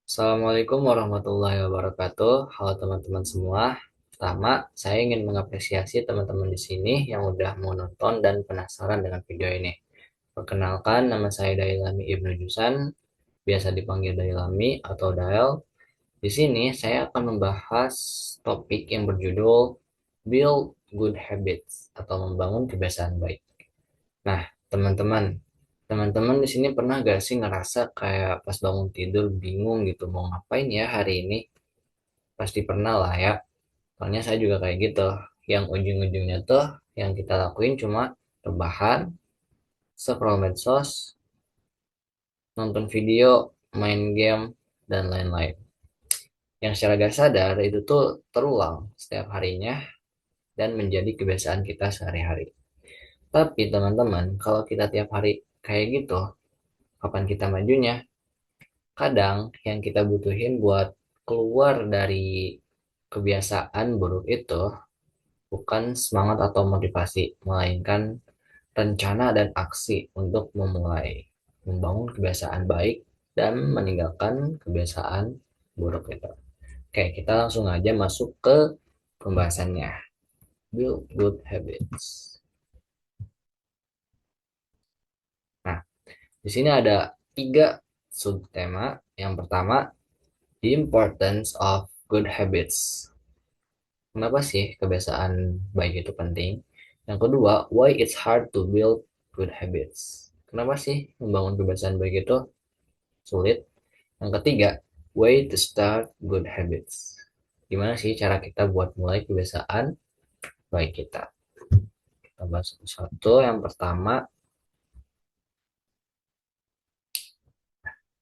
Assalamualaikum warahmatullahi wabarakatuh. Halo teman-teman semua. Pertama, saya ingin mengapresiasi teman-teman di sini yang udah mau nonton dan penasaran dengan video ini. Perkenalkan, nama saya Dailami Ibnu Jusan, biasa dipanggil Dailami atau Dael. Di sini saya akan membahas topik yang berjudul Build Good Habits atau membangun kebiasaan baik. Nah, teman-teman, teman-teman di sini pernah gak sih ngerasa kayak pas bangun tidur bingung gitu mau ngapain ya hari ini? Pasti pernah lah ya. Soalnya saya juga kayak gitu. Yang ujung-ujungnya tuh yang kita lakuin cuma rebahan, scroll medsos, nonton video, main game, dan lain-lain. Yang secara gak sadar itu tuh terulang setiap harinya dan menjadi kebiasaan kita sehari-hari. Tapi teman-teman, kalau kita tiap hari kayak gitu, kapan kita majunya? Kadang yang kita butuhin buat keluar dari kebiasaan buruk itu bukan semangat atau motivasi, melainkan rencana dan aksi untuk memulai membangun kebiasaan baik dan meninggalkan kebiasaan buruk itu. Oke, kita langsung aja masuk ke pembahasannya. Build good habits. Nah, di sini ada tiga subtema. Yang pertama, the importance of good habits. Kenapa sih kebiasaan baik itu penting? Yang kedua, why it's hard to build good habits. Kenapa sih membangun kebiasaan baik itu sulit? Yang ketiga, way to start good habits. Gimana sih cara kita buat mulai kebiasaan baik kita? Kita bahas satu-satu. Yang pertama,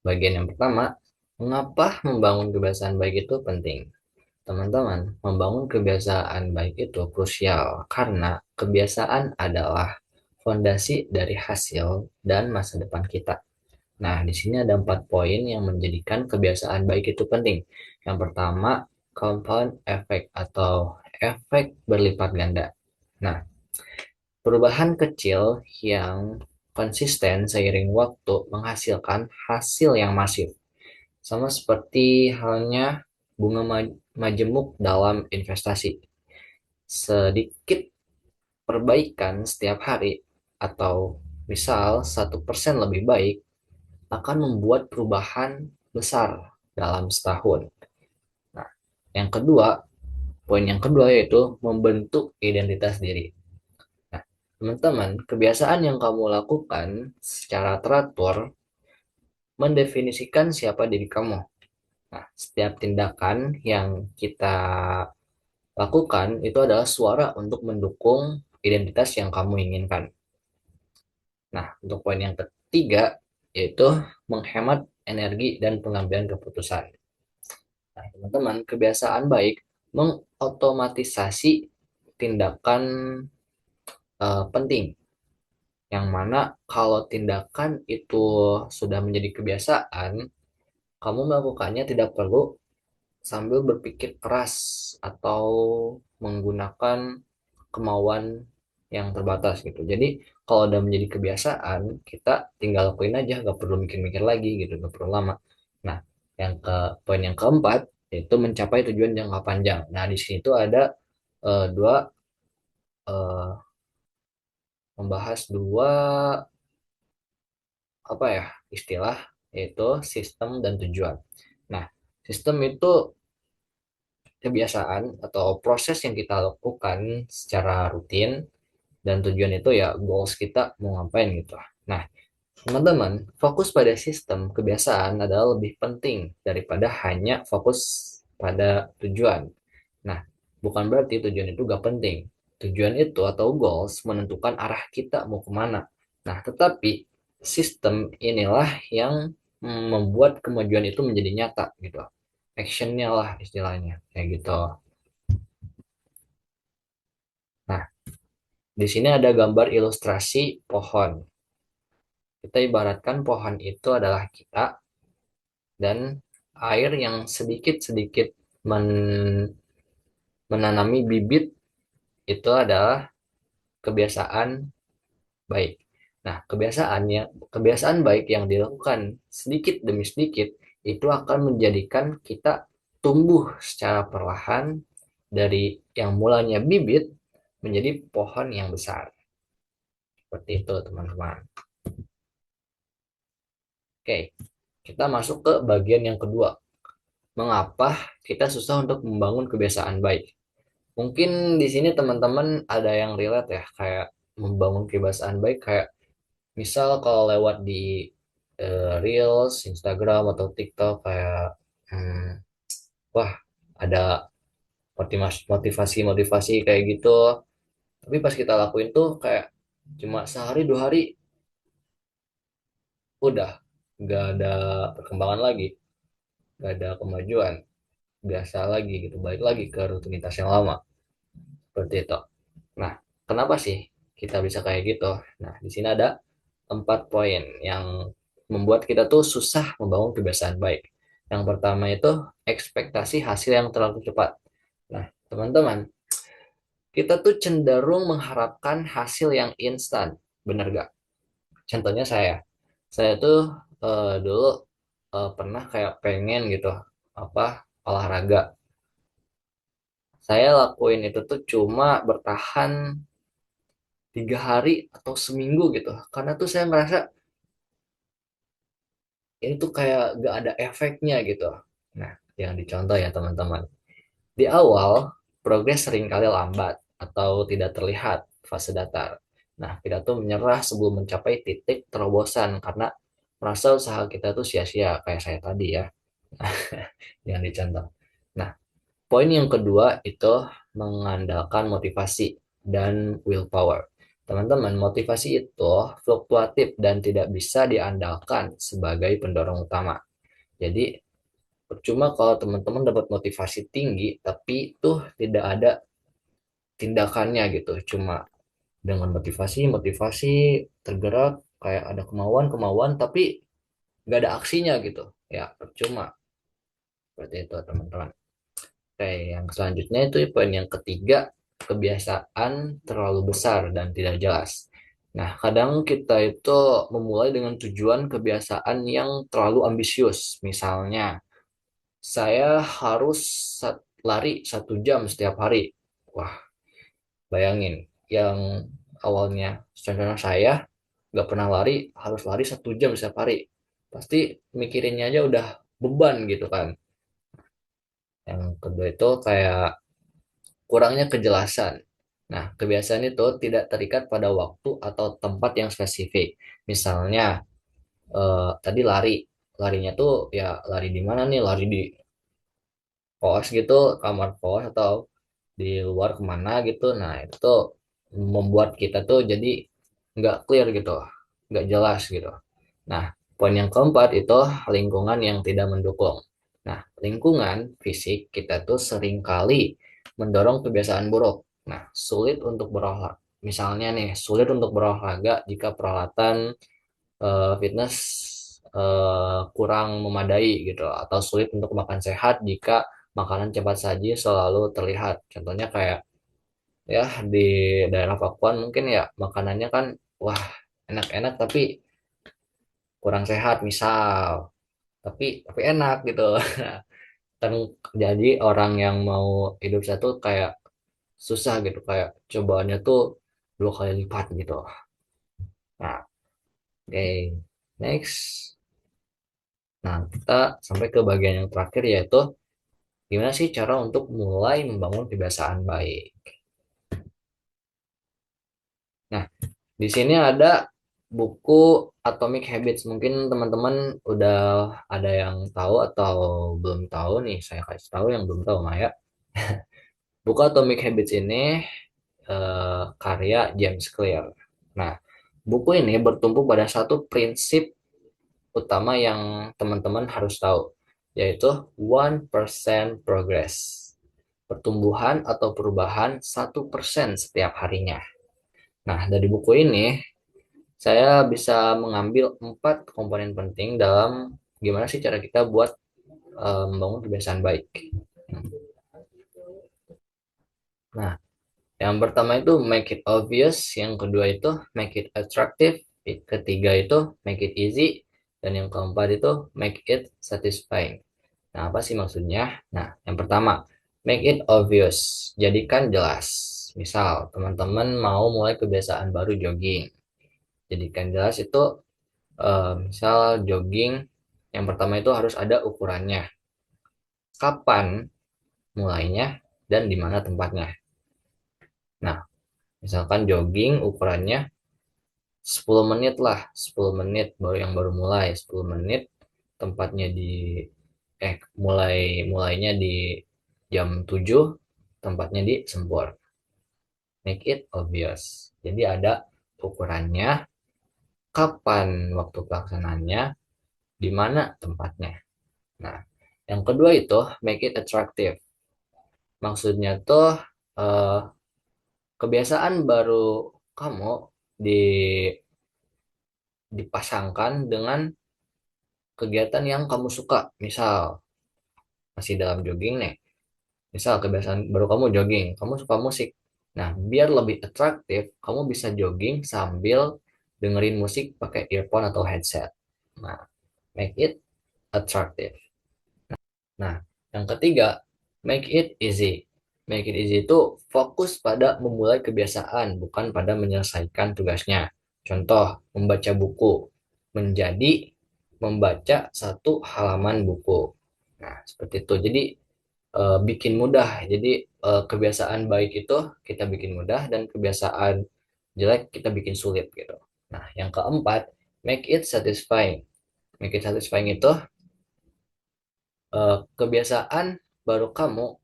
bagian yang pertama, mengapa membangun kebiasaan baik itu penting? Teman-teman, membangun kebiasaan baik itu krusial karena kebiasaan adalah fondasi dari hasil dan masa depan kita. Nah, di sini ada 4 poin yang menjadikan kebiasaan baik itu penting. Yang pertama, compound effect atau efek berlipat ganda. Nah, perubahan kecil yang konsisten seiring waktu menghasilkan hasil yang masif. Sama seperti halnya bunga majemuk dalam investasi. Sedikit perbaikan setiap hari atau misal 1% lebih baik akan membuat perubahan besar dalam setahun. Nah, yang kedua, poin yang kedua yaitu membentuk identitas diri. Nah, teman-teman, kebiasaan yang kamu lakukan secara teratur mendefinisikan siapa diri kamu. Nah, setiap tindakan yang kita lakukan itu adalah suara untuk mendukung identitas yang kamu inginkan. Nah, untuk poin yang ketiga yaitu menghemat energi dan pengambilan keputusan. Nah, teman-teman, kebiasaan baik mengotomatisasi tindakan penting, yang mana kalau tindakan itu sudah menjadi kebiasaan, kamu melakukannya tidak perlu sambil berpikir keras atau menggunakan kemauan yang terbatas gitu. Jadi kalau udah menjadi kebiasaan, kita tinggal lakuin aja, nggak perlu mikir-mikir lagi gitu, nggak perlu lama. Nah, poin yang keempat yaitu mencapai tujuan jangka panjang. Nah, di sini tuh ada dua eh, membahas dua apa ya istilah, yaitu sistem dan tujuan. Nah, sistem itu kebiasaan atau proses yang kita lakukan secara rutin, dan tujuan itu ya goals kita mau ngapain gitu. Nah, teman-teman, fokus pada sistem kebiasaan adalah lebih penting daripada hanya fokus pada tujuan. Nah, bukan berarti tujuan itu gak penting. Tujuan itu atau goals menentukan arah kita mau kemana. Nah, tetapi sistem inilah yang membuat kemajuan itu menjadi nyata gitu. Actionnya lah istilahnya kayak gitu. Nah, di sini ada gambar ilustrasi pohon. Kita ibaratkan pohon itu adalah kita, dan air yang sedikit-sedikit menanami bibit itu adalah kebiasaan baik. Nah, kebiasaan baik yang dilakukan sedikit demi sedikit itu akan menjadikan kita tumbuh secara perlahan dari yang mulanya bibit menjadi pohon yang besar. Seperti itu, teman-teman. Oke, kita masuk ke bagian yang kedua. Mengapa kita susah untuk membangun kebiasaan baik? Mungkin di sini teman-teman ada yang relate ya, kayak membangun kebiasaan baik, kayak misal kalau lewat di Reels, Instagram atau TikTok kayak wah, ada motivasi kayak gitu. Tapi pas kita lakuin tuh kayak cuma sehari 2 hari udah nggak ada perkembangan lagi, nggak ada kemajuan, biasa lagi gitu, balik lagi ke rutinitas yang lama seperti itu. Nah, kenapa sih kita bisa kayak gitu? Nah, di sini ada 4 poin yang membuat kita tuh susah membangun kebiasaan baik. Yang pertama itu ekspektasi hasil yang terlalu cepat. Nah, teman-teman, kita tuh cenderung mengharapkan hasil yang instan. Bener gak? Contohnya saya tuh dulu pernah kayak pengen gitu apa olahraga. Saya lakuin itu tuh cuma bertahan 3 hari atau seminggu gitu. Karena tuh saya merasa ini tuh kayak gak ada efeknya gitu. Nah, yang dicontoh ya teman-teman. Di awal, progres seringkali lambat atau tidak terlihat fase datar. Nah, kita tuh menyerah sebelum mencapai titik terobosan karena merasa usaha kita tuh sia-sia kayak saya tadi ya. Yang dicontoh. Nah, poin yang kedua itu mengandalkan motivasi dan willpower. Teman-teman, motivasi itu fluktuatif dan tidak bisa diandalkan sebagai pendorong utama. Jadi, percuma kalau teman-teman dapat motivasi tinggi, tapi tuh tidak ada tindakannya gitu. Cuma dengan motivasi tergerak, kayak ada kemauan, tapi nggak ada aksinya gitu. Ya, percuma. Seperti itu, teman-teman. Oke, yang selanjutnya itu poin yang ketiga, kebiasaan terlalu besar dan tidak jelas. Nah, kadang kita itu memulai dengan tujuan kebiasaan yang terlalu ambisius. Misalnya, saya harus lari 1 jam setiap hari. Wah, bayangin, yang awalnya contohnya saya nggak pernah lari, harus lari 1 jam setiap hari. Pasti mikirinnya aja udah beban gitu kan. Yang kedua itu kayak kurangnya kejelasan. Nah, kebiasaan itu tidak terikat pada waktu atau tempat yang spesifik. Misalnya, tadi lari, larinya tuh ya lari di mana nih? Lari di pos gitu, kamar pos atau di luar kemana gitu. Nah, itu tuh membuat kita tuh jadi nggak clear gitu, nggak jelas gitu. Nah, poin yang keempat itu lingkungan yang tidak mendukung. Nah, lingkungan fisik kita tuh seringkali mendorong kebiasaan buruk. Nah, sulit untuk berolahraga. Misalnya nih, sulit untuk berolahraga jika peralatan fitness kurang memadai gitu, atau sulit untuk makan sehat jika makanan cepat saji selalu terlihat. Contohnya kayak ya di daerah Pakuan mungkin ya makanannya kan wah enak-enak tapi kurang sehat misal, tapi enak gitu. Kan jadi orang yang mau hidup sehat tuh kayak susah gitu, kayak cobaannya tuh 2 kali lipat gitu. Nah, oke, next. Nah, kita sampai ke bagian yang terakhir yaitu gimana sih cara untuk mulai membangun kebiasaan baik. Nah, di sini ada buku Atomic Habits. Mungkin teman-teman udah ada yang tahu atau belum tahu nih. Saya kasih tahu yang belum tahu Maya. Buku Atomic Habits ini karya James Clear. Nah, buku ini bertumpu pada satu prinsip utama yang teman-teman harus tahu, yaitu 1% progress. Pertumbuhan atau perubahan 1% setiap harinya. Nah, dari buku ini saya bisa mengambil 4 komponen penting dalam gimana sih cara kita buat membangun kebiasaan baik. Nah, yang pertama itu make it obvious, yang kedua itu make it attractive, ketiga itu make it easy, Dan yang keempat itu make it satisfying. Nah, apa sih maksudnya? Nah, yang pertama, make it obvious. Jadikan jelas. Misal, teman-teman mau mulai kebiasaan baru jogging. Jadikan jelas itu, misal jogging, yang pertama itu harus ada ukurannya. Kapan mulainya dan di mana tempatnya. Nah, misalkan jogging ukurannya 10 menit lah, 10 menit baru mulai, 10 menit tempatnya di mulainya di jam 7, tempatnya di Sempur. Make it obvious. Jadi ada ukurannya, kapan waktu pelaksanaannya, di mana tempatnya. Nah, yang kedua itu make it attractive. Maksudnya tuh, eh, kebiasaan baru kamu di dipasangkan dengan kegiatan yang kamu suka. Misal, masih dalam jogging nih. Misal kebiasaan baru kamu jogging, kamu suka musik. Nah, biar lebih atraktif, kamu bisa jogging sambil dengerin musik pakai earphone atau headset. Nah, make it attractive. Nah, yang ketiga, make it easy. Make it easy itu fokus pada memulai kebiasaan, bukan pada menyelesaikan tugasnya. Contoh, membaca buku. Menjadi membaca satu halaman buku. Nah, seperti itu. Jadi, bikin mudah. Jadi, kebiasaan baik itu kita bikin mudah dan kebiasaan jelek kita bikin sulit gitu. Nah, yang keempat, make it satisfying. Make it satisfying itu, kebiasaan baru kamu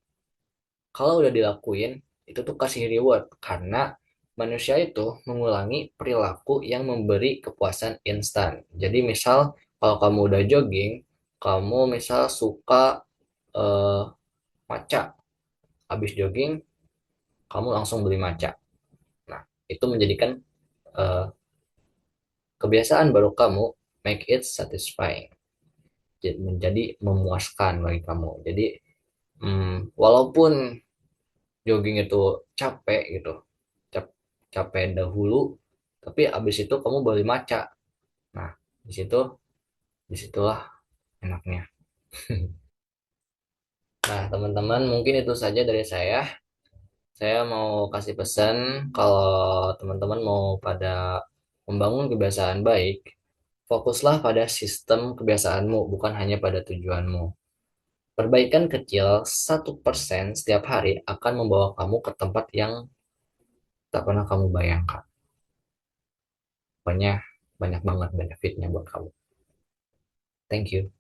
kalau udah dilakuin itu tuh kasih reward karena manusia itu mengulangi perilaku yang memberi kepuasan instan. Jadi misal kalau kamu udah jogging, kamu misal suka eh, matcha, habis jogging kamu langsung beli matcha. Nah, itu menjadikan eh, kebiasaan baru kamu make it satisfying. Jadi menjadi memuaskan bagi kamu. Jadi, walaupun jogging itu capek gitu, capek dahulu, tapi abis itu kamu beli matcha. Nah, di situ disitulah enaknya. Nah, teman-teman, mungkin itu saja dari saya. Saya mau kasih pesan, kalau teman-teman mau pada membangun kebiasaan baik, fokuslah pada sistem kebiasaanmu, bukan hanya pada tujuanmu. Perbaikan kecil 1% setiap hari akan membawa kamu ke tempat yang tak pernah kamu bayangkan. Pokoknya banyak banget benefitnya buat kamu. Thank you.